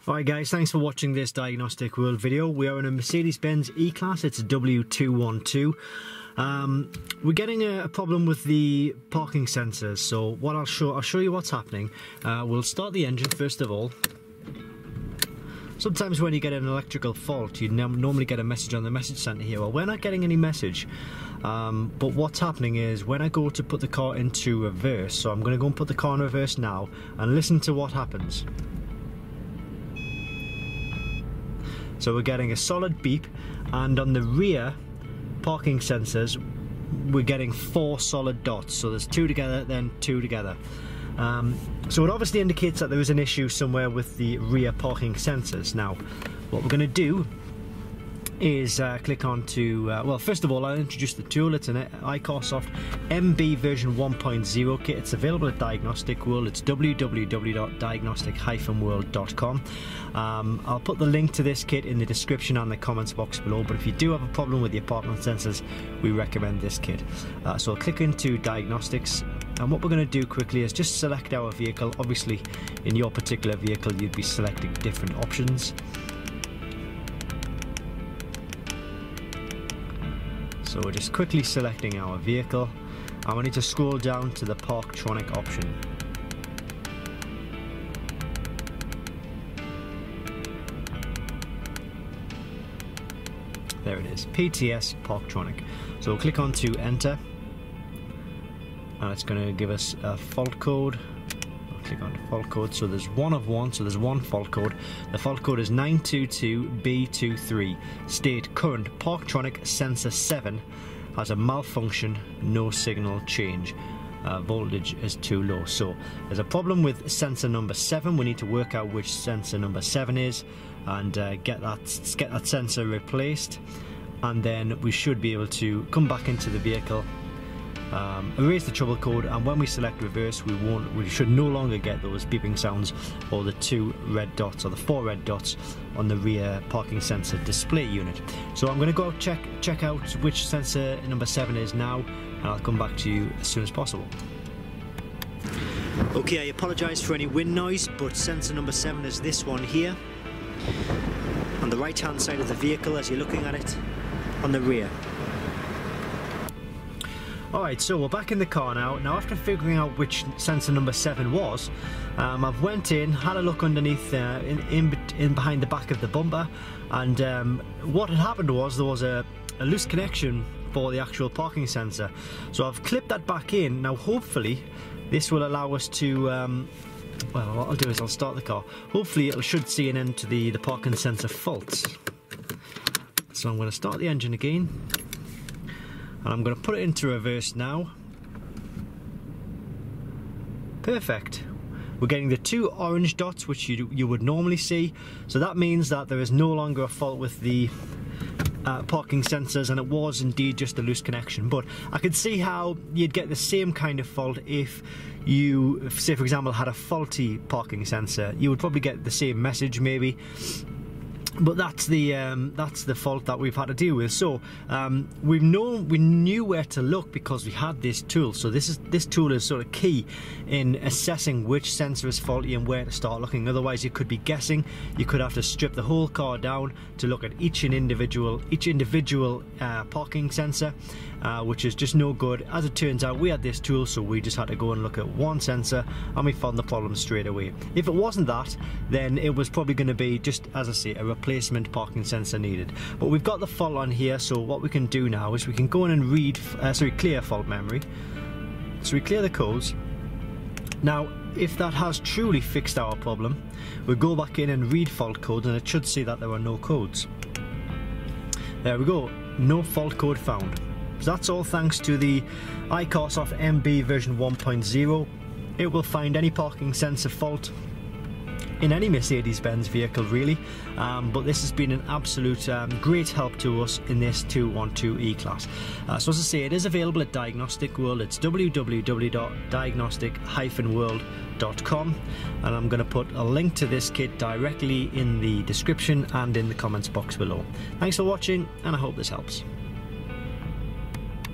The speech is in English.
Alright guys, thanks for watching this Diagnostic World video. We are in a Mercedes-Benz E-Class, it's a W212. We're getting a problem with the parking sensors, so what I'll show you what's happening. We'll start the engine first of all. Sometimes when you get an electrical fault, you normally get a message on the message center here. Well, we're not getting any message, but what's happening is when I go to put the car into reverse, so I'm going to go and put the car in reverse now, and listen to what happens. So we're getting a solid beep, and on the rear parking sensors we're getting 4 solid dots, so there's 2 together, then 2 together. So it obviously indicates that there is an issue somewhere with the rear parking sensors. Now what we're going to do is click on to, well, first of all I'll introduce the tool. It's an iCarSoft MB version 1.0 kit. It's available at Diagnostic World. It's www.diagnostic-world.com. I'll put the link to this kit in the description and the comments box below, but if you do have a problem with your parking sensors, we recommend this kit. So I'll click into Diagnostics, and what we're going to do quickly is just select our vehicle. Obviously in your particular vehicle you'd be selecting different options. So we're just quickly selecting our vehicle, and we need to scroll down to the Parktronic option. There it is, PTS Parktronic. So we'll click on to enter, and it's going to give us a fault code. I'll click on fault code, so there's one of one, so there's one fault code. The fault code is 922B23. State current Parktronic sensor 7 has a malfunction, no signal change. Voltage is too low. So there's a problem with sensor number 7. We need to work out which sensor number 7 is and get that sensor replaced, and then we should be able to come back into the vehicle, erase the trouble code, and when we select reverse we should no longer get those beeping sounds or the 2 red dots or the 4 red dots on the rear parking sensor display unit. So I'm going to go check out which sensor number 7 is now, and I'll come back to you as soon as possible. Okay, I apologise for any wind noise, but sensor number 7 is this one here on the right hand side of the vehicle as you're looking at it on the rear. Alright, so we're back in the car now. Now after figuring out which sensor number 7 was, I've went in, had a look underneath, in behind the back of the bumper, and what had happened was there was a loose connection for the actual parking sensor. So I've clipped that back in. Now hopefully this will allow us to, well, what I'll do is I'll start the car. Hopefully it should see an end to the parking sensor faults. So I'm going to start the engine again, and I'm going to put it into reverse now. Perfect. We're getting the 2 orange dots which you would normally see, so that means that there is no longer a fault with the parking sensors, and it was indeed just a loose connection. But I could see how you'd get the same kind of fault if you, say for example, had a faulty parking sensor. You would probably get the same message maybe. But that's the fault that we've had to deal with. So we knew where to look because we had this tool. So this tool is sort of key in assessing which sensor is faulty and where to start looking. Otherwise you could be guessing. You could have to strip the whole car down to look at each individual parking sensor, which is just no good. As it turns out, we had this tool, so we just had to go and look at one sensor, and we found the problem straight away. If it wasn't that, then it was probably going to be just, as I say, a replacement parking sensor needed. But we've got the fault on here, so what we can do now is we can go in and clear fault memory. So we clear the codes. Now if that has truly fixed our problem, we'll go back in and read fault codes, and it should see that there are no codes. There we go, no fault code found. So that's all thanks to the iCarSoft MB version 1.0. It will find any parking sensor fault in any Mercedes-Benz vehicle really, but this has been an absolute great help to us in this 212 E-Class. So as I say, it is available at Diagnostic World. It's www.diagnostic-world.com, and I'm going to put a link to this kit directly in the description and in the comments box below. Thanks for watching, and I hope this helps.